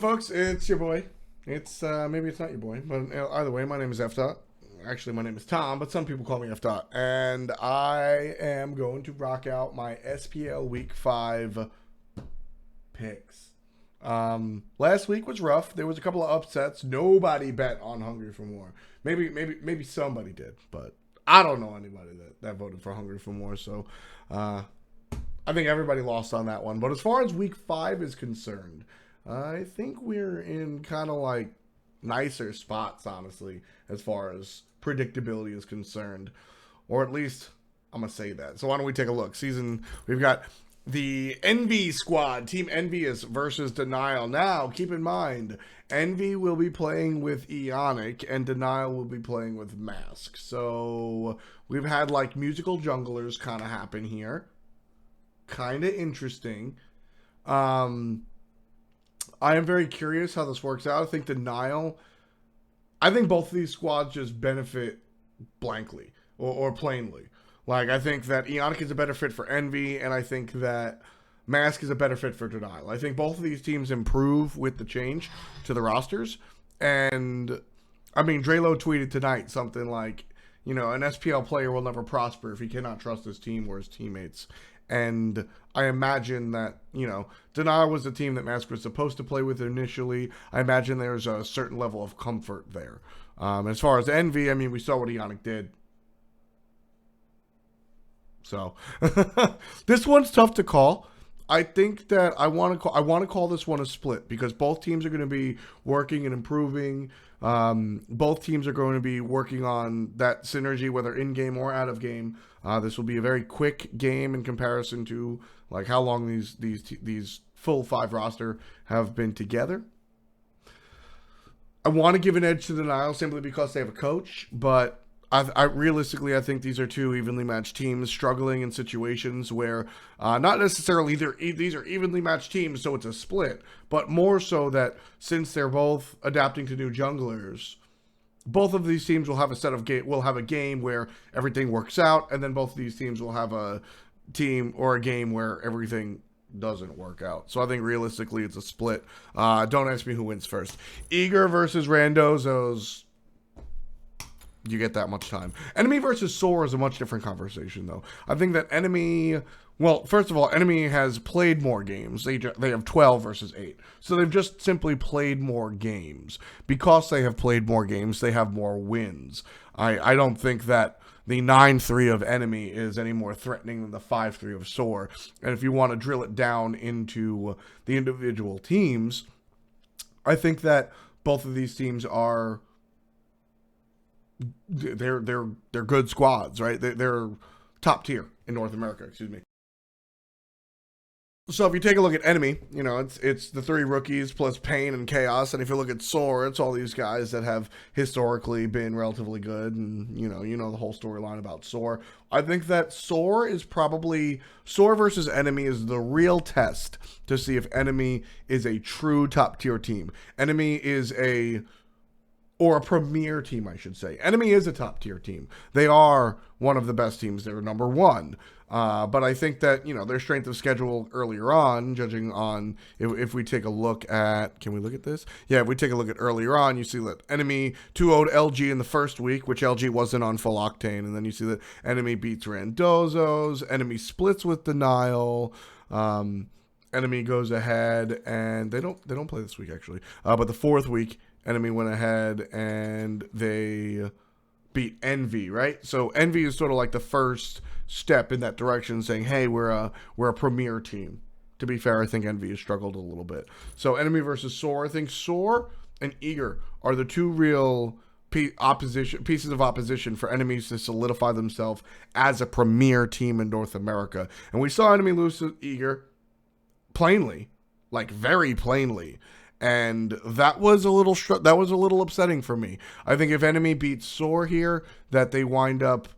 folks? It's your boy. It's maybe it's not your boy, but either way, my name is F Dot. Actually, my name is Tom, but some people call me F Dot, and I am going to rock out my SPL Week 5 picks. Last week was rough. There was a couple of upsets. Nobody bet on Hungry for More. Maybe somebody did, but I don't know anybody that voted for Hungry for More. So, I think everybody lost on that one. But as far as Week 5 is concerned, I think we're in kind of like nicer spots, honestly, as far as predictability is concerned. Or at least I'm going to say that. So why don't we take a look? We've got the Envy squad, Team Envyus versus Denial. Now, keep in mind, Envy will be playing with Ionic and Denial will be playing with Mask. So we've had like musical junglers kind of happen here. Kind of interesting. I am very curious how this works out. I think I think both of these squads just benefit blankly or plainly. Like, I think that Ionic is a better fit for Envy, and I think that Mask is a better fit for Denial. I think both of these teams improve with the change to the rosters. And, I mean, Drelo tweeted tonight something like, an SPL player will never prosper if he cannot trust his team or his teammates. And I imagine that, Denial was the team that Mask was supposed to play with initially. I imagine there's a certain level of comfort there. As far as Envy, I mean, we saw what Ionic did. So, this one's tough to call. I think that I want to call this one a split because both teams are going to be working and improving. Both teams are going to be working on that synergy, whether in game or out of game. This will be a very quick game in comparison to like how long these full 5 roster have been together. I want to give an edge to Denial simply because they have a coach, but I realistically, I think these are two evenly matched teams struggling in situations where not necessarily these are evenly matched teams, so it's a split, but more so that since they're both adapting to new junglers, both of these teams will have a game where everything works out, and then both of these teams will have a team or a game where everything doesn't work out. So I think realistically it's a split. Don't ask me who wins first. Eager versus Randozos. You get that much time. Enemy versus Soar is a much different conversation, though. I think that Enemy... Well, first of all, Enemy has played more games. They have 12 versus 8. So they've just simply played more games. Because they have played more games, they have more wins. I don't think that the 9-3 of Enemy is any more threatening than the 5-3 of Soar. And if you want to drill it down into the individual teams, I think that both of these teams are... They're good squads, right? They're top tier in North America, excuse me. So if you take a look at Enemy, it's the 3 rookies plus Pain and Chaos, and if you look at Soar, it's all these guys that have historically been relatively good, and you know the whole storyline about Soar. I think that Soar versus Enemy is the real test to see if Enemy is a true top tier team. Enemy is a premier team, I should say. Enemy is a top tier team. They are one of the best teams. They're number 1. But I think that, their strength of schedule earlier on, judging on, if we take a look at, can we look at this? Yeah, if we take a look at earlier on, you see that Enemy 2-0'd LG in the first week, which LG wasn't on full octane. And then you see that Enemy beats Randozos. Enemy splits with Denial. Enemy goes ahead, and they don't play this week, actually. But the 4th week, Enemy went ahead and they beat Envy, right? So Envy is sort of like the first step in that direction, saying, "Hey, we're a premier team." To be fair, I think Envy has struggled a little bit. So Enemy versus Soar. I think Soar and Eager are the two real pieces of opposition for Enemies to solidify themselves as a premier team in North America. And we saw Enemy lose to Eager plainly, like very plainly. And that was a little upsetting for me. I think if Enemy beats Soar here, that they wind up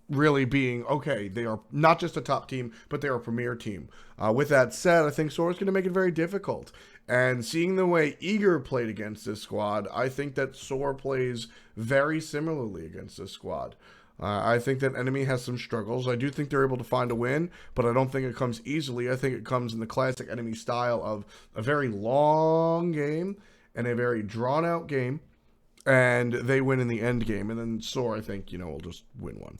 really being, okay, they are not just a top team, but they're a premier team. With that said, I think Soar is going to make it very difficult. And seeing the way Eager played against this squad, I think that Soar plays very similarly against this squad. I think that Enemy has some struggles. I do think they're able to find a win, but I don't think it comes easily. I think it comes in the classic Enemy style of a very long game and a very drawn-out game, and they win in the end game. And then Soar, I think, will just win one.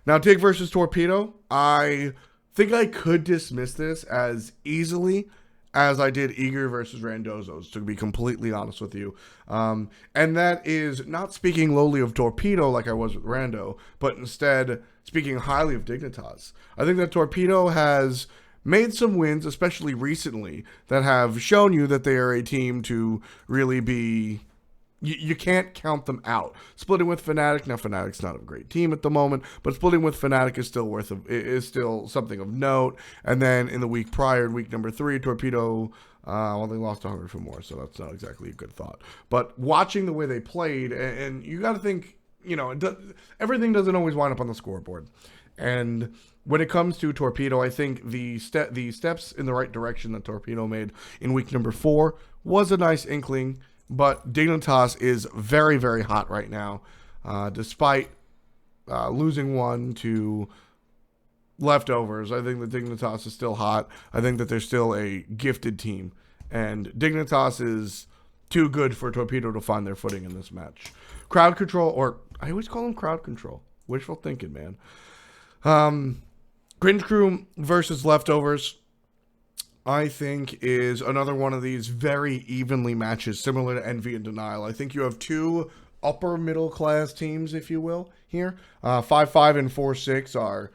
Now, Dig versus Torpedo, I think I could dismiss this as easily as I did Eager versus Randozzo's, to be completely honest with you. And that is not speaking lowly of Torpedo like I was with Rando, but instead speaking highly of Dignitas. I think that Torpedo has made some wins, especially recently, that have shown you that they are a team to really be... You can't count them out. Splitting with Fanatic, now Fanatic's not a great team at the moment, but splitting with Fanatic is still something of note. And then in the week prior, in week number 3, Torpedo, they lost to Hunger for More, so that's not exactly a good thought. But watching the way they played, and you got to think, everything doesn't always wind up on the scoreboard. And when it comes to Torpedo, I think the steps in the right direction that Torpedo made in week number 4 was a nice inkling. But Dignitas is very, very hot right now, despite losing one to Leftovers. I think that Dignitas is still hot. I think that they're still a gifted team. And Dignitas is too good for Torpedo to find their footing in this match. Crowd control, or I always call them crowd control. Wishful thinking, man. Cringe Crew versus Leftovers, I think, is another one of these very evenly matches, similar to Envy and Denial. I think you have two upper middle class teams, if you will, here. 5-5 and 4-6 are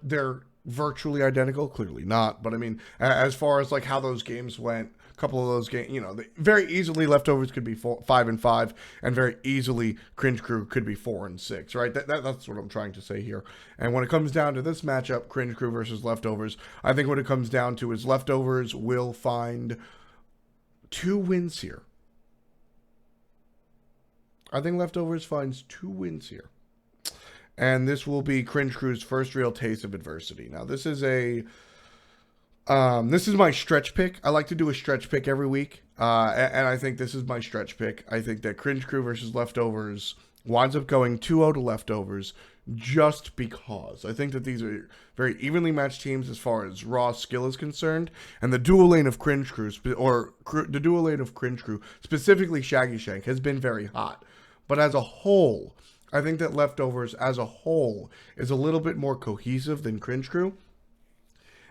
they're virtually identical. Clearly not, but I mean, as far as like how those games went, a couple of those games, very easily Leftovers could be 5-5, and very easily Cringe Crew could be 4-6, right? That's what I'm trying to say here. And when it comes down to this matchup, Cringe Crew versus Leftovers, I think what it comes down to is Leftovers will find 2 wins here. I think Leftovers finds 2 wins here. And this will be Cringe Crew's first real taste of adversity. Now, this is my stretch pick. I like to do a stretch pick every week, and I think this is my stretch pick. I think that Cringe Crew versus Leftovers winds up going 2-0 to Leftovers just because. I think that these are very evenly matched teams as far as raw skill is concerned, and the dual lane of Cringe Crew, specifically Shaggy Shank, has been very hot. But as a whole, I think that Leftovers as a whole is a little bit more cohesive than Cringe Crew.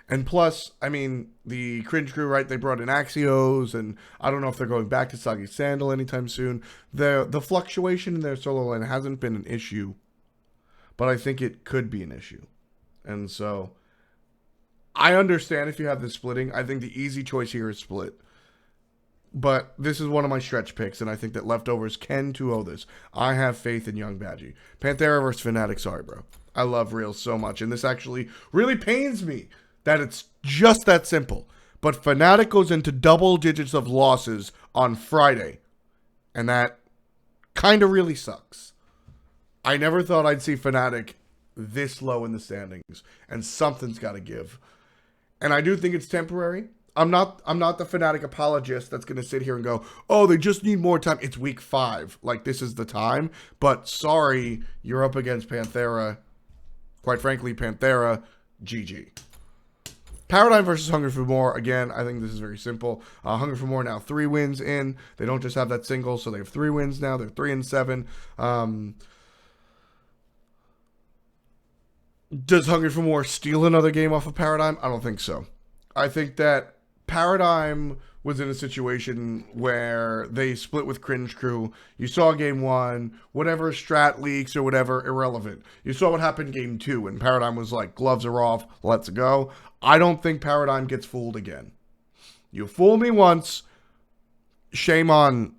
And plus, I mean, the Cringe Crew, right, they brought in Axios, and I don't know if they're going back to Soggy Sandal anytime soon. The fluctuation in their solo lane hasn't been an issue, but I think it could be an issue. And so, I understand if you have this splitting. I think the easy choice here is split. But this is one of my stretch picks, and I think that Leftovers can 2-0 this. I have faith in Young Badgie. Pantera versus Fanatic, sorry, bro. I love Reels so much, and this actually really pains me that it's just that simple. But Fanatic goes into double digits of losses on Friday, and that kind of really sucks. I never thought I'd see Fanatic this low in the standings, and something's got to give. And I do think it's temporary. I'm not the Fanatic apologist that's going to sit here and go, oh, they just need more time. It's week 5. Like, this is the time. But sorry, you're up against Pantera. Quite frankly, Pantera, GG. Paradigm versus Hunger for More. Again, I think this is very simple. Hunger for More now 3 wins in. They don't just have that single, so they have 3 wins now. They're 3-7. Does Hunger for More steal another game off of Paradigm? I don't think so. I think that Paradigm was in a situation where they split with Cringe Crew. You saw game 1, whatever strat leaks or whatever, irrelevant. You saw what happened game 2, and Paradigm was like, gloves are off, let's go. I don't think Paradigm gets fooled again. You fool me once, shame on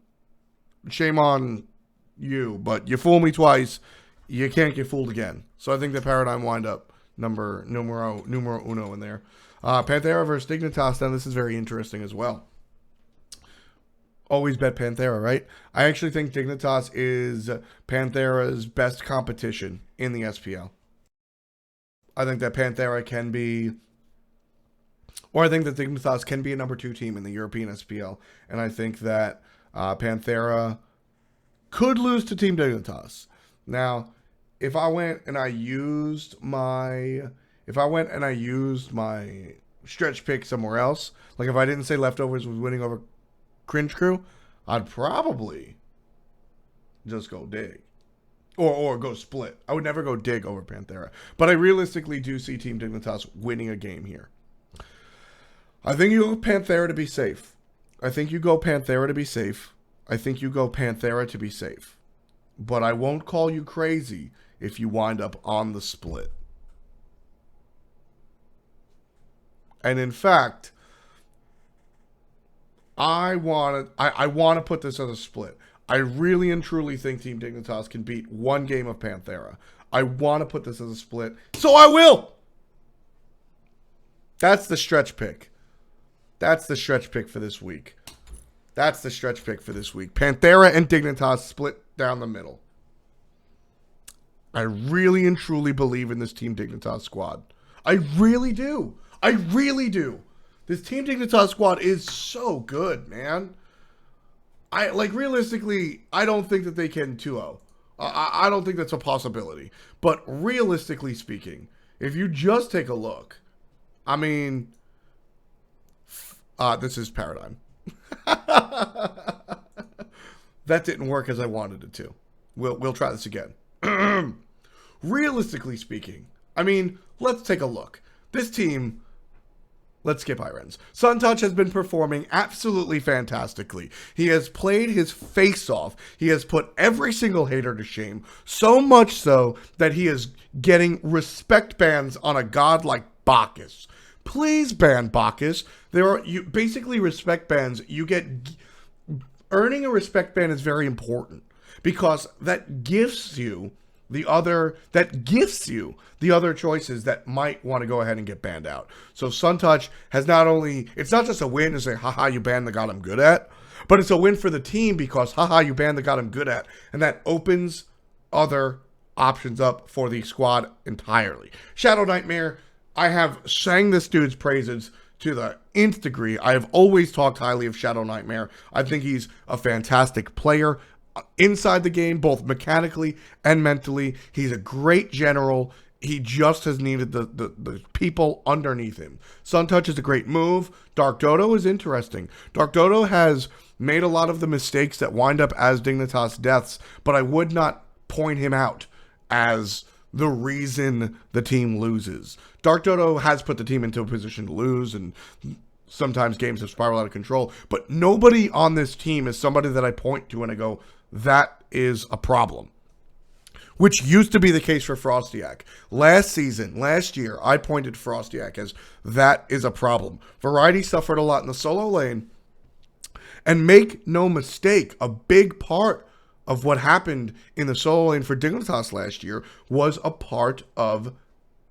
you, but you fool me twice, you can't get fooled again. So I think that Paradigm wind up numero uno in there. Pantera versus Dignitas, then this is very interesting as well. Always bet Pantera, right? I actually think Dignitas is Panthera's best competition in the SPL. I think that Pantera can be, or I think that Dignitas can be a number 2 team in the European SPL. And I think that Pantera could lose to Team Dignitas. Now, if I went and I used my stretch pick somewhere else, like if I didn't say Leftovers was winning over Cringe Crew, I'd probably just go Dig. Or go split. I would never go Dig over Pantera. But I realistically do see Team Dignitas winning a game here. I think you go Pantera to be safe. I think you go Pantera to be safe. But I won't call you crazy if you wind up on the split. And in fact, I want to put this as a split. I really and truly think Team Dignitas can beat one game of Pantera. I want to put this as a split, so I will. That's the stretch pick. That's the stretch pick for this week. Pantera and Dignitas split down the middle. I really and truly believe in this Team Dignitas squad. I really do. This Team Dignitas squad is so good, man. Realistically, I don't think that they can 2-0. I don't think that's a possibility. But realistically speaking, if you just take a look, I mean, this is Paradigm. That didn't work as I wanted it to. We'll try this again. Realistically speaking, I mean, let's take a look. This team... Let's skip Irons. Suntouch has been performing absolutely fantastically. He has played his face off. He has put every single hater to shame. So much so that he is getting respect bans on a god like Bacchus. Please ban Bacchus. Basically respect bans. Earning a respect ban is very important because that gifts you the other choices that might want to go ahead and get banned out. So Suntouch has it's not just a win to say, haha, you banned the god I'm good at, but it's a win for the team because, haha, you banned the god I'm good at, and that opens other options up for the squad entirely. Shadow Nightmare, I have sang this dude's praises to the nth degree. I have always talked highly of Shadow Nightmare. I think he's a fantastic player inside the game, both mechanically and mentally. He's a great general. He just has needed the people underneath him. Suntouch is a great move. Dark Dodo is interesting. Dark Dodo has made a lot of the mistakes that wind up as Dignitas deaths, but I would not point him out as the reason the team loses. Dark Dodo has put the team into a position to lose, and sometimes games have spiraled out of control, but nobody on this team is somebody that I point to and I go, that is a problem. Which used to be the case for Frostiak. Last year, I pointed Frostiak as that is a problem. Variety suffered a lot in the solo lane. And make no mistake, a big part of what happened in the solo lane for Dignitas last year was a part of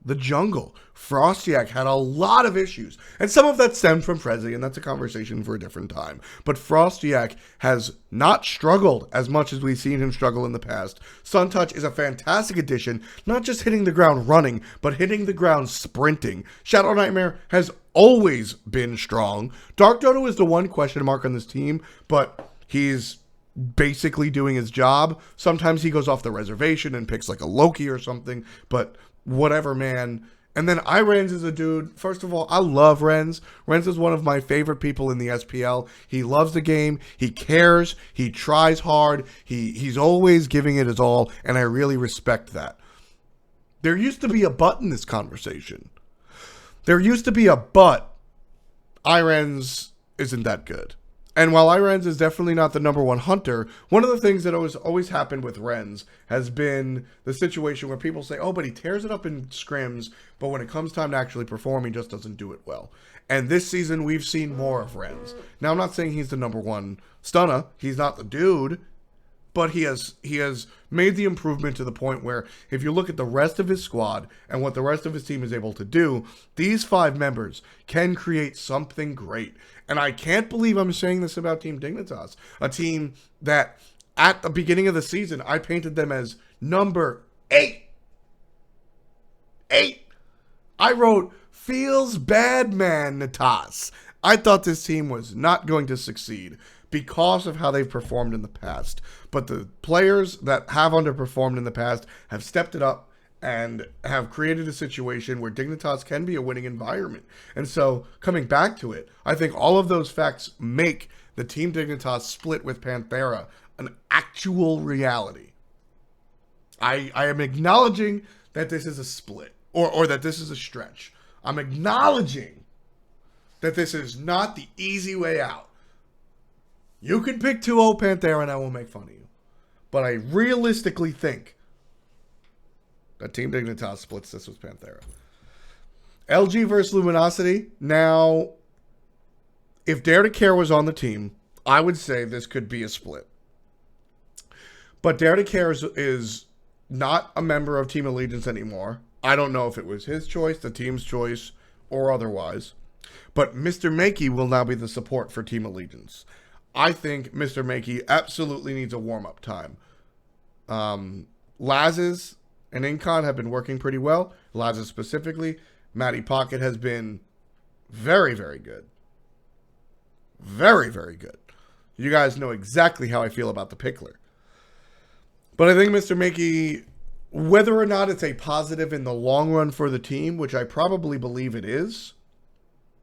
the jungle. Frostiak had a lot of issues, and some of that stemmed from Prezi, and that's a conversation for a different time. But Frostiak has not struggled as much as we've seen him struggle in the past. Suntouch is a fantastic addition, not just hitting the ground running, but hitting the ground sprinting. Shadow Nightmare has always been strong. Dark Dodo is the one question mark on this team, but he's basically doing his job. Sometimes he goes off the reservation and picks like a Loki or something, but whatever, man. And then Irens is a dude. First of all, I love Renz. Renz is one of my favorite people in the SPL. He loves the game. He cares. He tries hard. He's always giving it his all, and I really respect that. There used to be a but in this conversation. Irens isn't that good. And while Irens is definitely not the number one hunter, one of the things that always happened with Renz has been the situation where people say, oh, but he tears it up in scrims, but when it comes time to actually perform, he just doesn't do it well. And this season, we've seen more of Renz. Now, I'm not saying he's the number one stunner. He's not the dude. But he has made the improvement to the point where if you look at the rest of his squad and what the rest of his team is able to do, these 5 members can create something great. And I can't believe I'm saying this about Team Dignitas, a team that at the beginning of the season, I painted them as number 8. 8. I wrote, feels bad, man, Natas. I thought this team was not going to succeed. because of how they've performed in the past. But the players that have underperformed in the past have stepped it up and have created a situation where Dignitas can be a winning environment. And so, coming back to it, I think all of those facts make the Team Dignitas split with Pantera an actual reality. I am acknowledging that this is a split, or that this is a stretch. I'm acknowledging that this is not the easy way out. You can pick 2-0 Pantera and I won't make fun of you. But I realistically think that Team Dignitas splits this with Pantera. LG versus Luminosity. Now, if Dare to Care was on the team, I would say this could be a split. But Dare to Care is not a member of Team Allegiance anymore. I don't know if it was his choice, the team's choice, or otherwise. But Mr. Makey will now be the support for Team Allegiance. I think Mr. Makey absolutely needs a warm-up time. Laz's and Incon have been working pretty well. Laz's specifically. Matty Pocket has been very, very good. Very, very good. You guys know exactly how I feel about the Pickler. But I think Mr. Makey, whether or not it's a positive in the long run for the team, which I probably believe it is,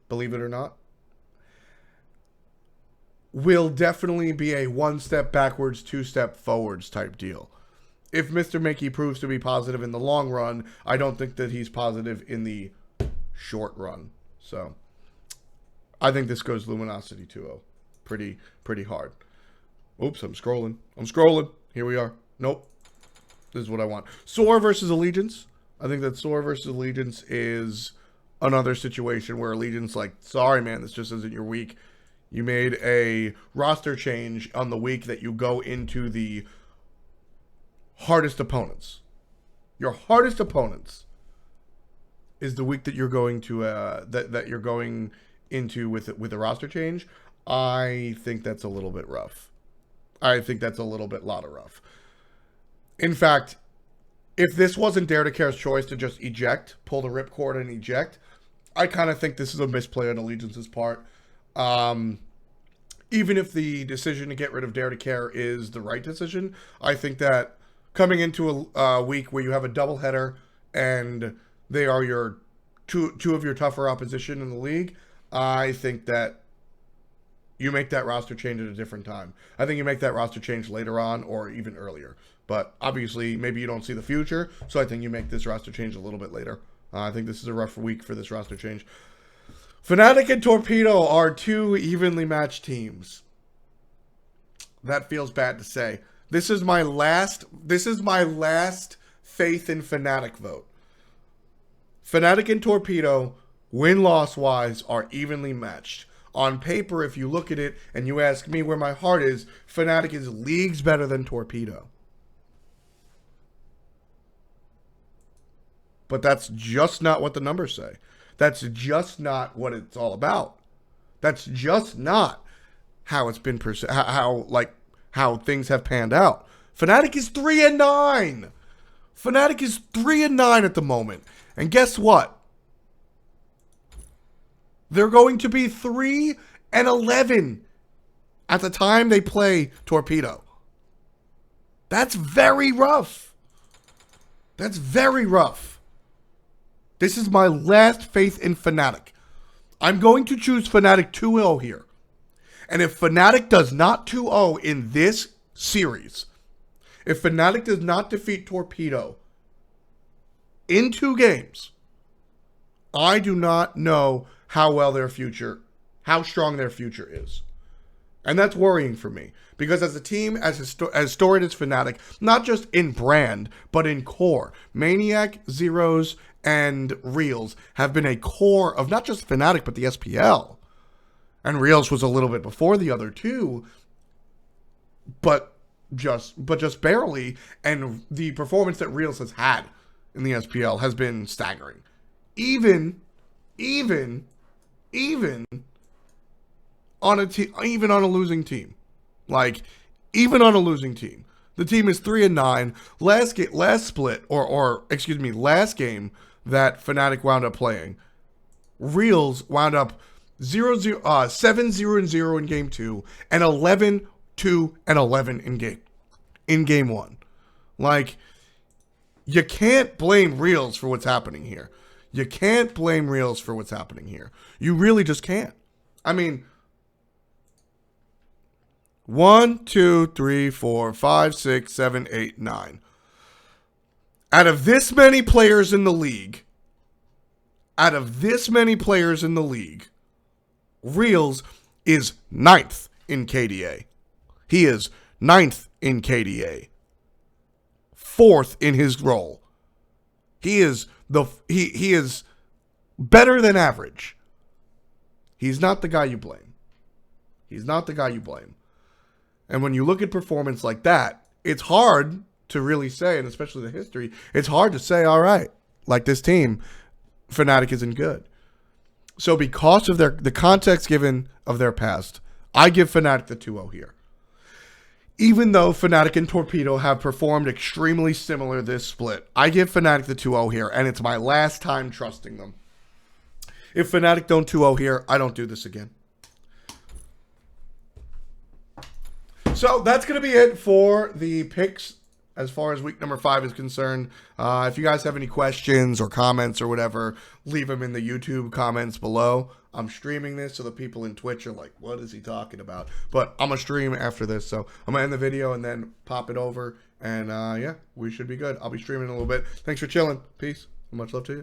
believe it or not, will definitely be a one step backwards, two step forwards type deal. If Mr. Makey proves to be positive in the long run, I don't think that he's positive in the short run. So, I think this goes Luminosity 2-0. Pretty hard. Oops, I'm scrolling. Here we are. Nope. This is what I want. Soar versus Allegiance. I think that Soar versus Allegiance is another situation where Allegiance like, sorry man, this just isn't your week. You made a roster change on the week that you go into the hardest opponents. Your hardest opponents is the week that you're going to that you're going into with a roster change. I think that's a little bit rough. I think that's a little bit lot of rough. In fact, if this wasn't Dare to Care's choice to just eject, pull the ripcord and eject, I kind of think this is a misplay on Allegiance's part. Even if the decision to get rid of Dare to Care is the right decision, I think that coming into a week where you have a doubleheader and they are your two of your tougher opposition in the league, I think that you make that roster change at a different time. I think you make that roster change later on or even earlier. But obviously, maybe you don't see the future, so I think you make this roster change a little bit later. I think this is a rough week for this roster change. Fanatic and Torpedo are two evenly matched teams. That feels bad to say. This is my last faith in Fanatic vote. Fanatic and Torpedo, win-loss wise, are evenly matched. On paper, if you look at it and you ask me where my heart is, Fanatic is leagues better than Torpedo. But that's just not what the numbers say. That's just not what it's all about. That's just not how it's been how things have panned out. Fnatic is 3-9. Fnatic is 3-9 at the moment. And guess what? They're going to be 3-11 at the time they play Torpedo. That's very rough. That's very rough. This is my last faith in Fnatic. I'm going to choose Fnatic 2-0 here. And if Fnatic does not 2-0 in this series, if Fnatic does not defeat Torpedo in 2 games, I do not know how strong their future is. And that's worrying for me. Because as a team, as storied as Fnatic, not just in brand, but in core, Maniac, Zeros, and Reels have been a core of not just Fnatic, but the SPL. And Reels was a little bit before the other two, but just barely. And the performance that Reels has had in the SPL has been staggering. Even on a losing team. Like, even on a losing team. The team is 3-9. Last game that Fnatic wound up playing, Reels wound up 7-0-0 in game 2, and 11-2-11 in game 1. Like, you can't blame Reels for what's happening here. You can't blame Reels for what's happening here. You really just can't. I mean, 1, 2, 3, 4, 5, 6, 7, 8, 9. Out of this many players in the league, Reels is 9th in KDA. He is 9th in KDA. 4th in his role. He is better than average. He's not the guy you blame. And when you look at performance like that, it's hard to really say, and especially the history, it's hard to say, all right, like this team, Fnatic isn't good. So because of the context given of their past, I give Fnatic the 2-0 here. Even though Fnatic and Torpedo have performed extremely similar this split, I give Fnatic the 2-0 here, and it's my last time trusting them. If Fnatic don't 2-0 here, I don't do this again. So that's going to be it for the picks as far as week number 5 is concerned. If you guys have any questions or comments or whatever, leave them in the YouTube comments below. I'm streaming this, so the people in Twitch are like, what is he talking about? But I'm going to stream after this, so I'm going to end the video and then pop it over. And yeah, we should be good. I'll be streaming in a little bit. Thanks for chilling. Peace. Much love to you.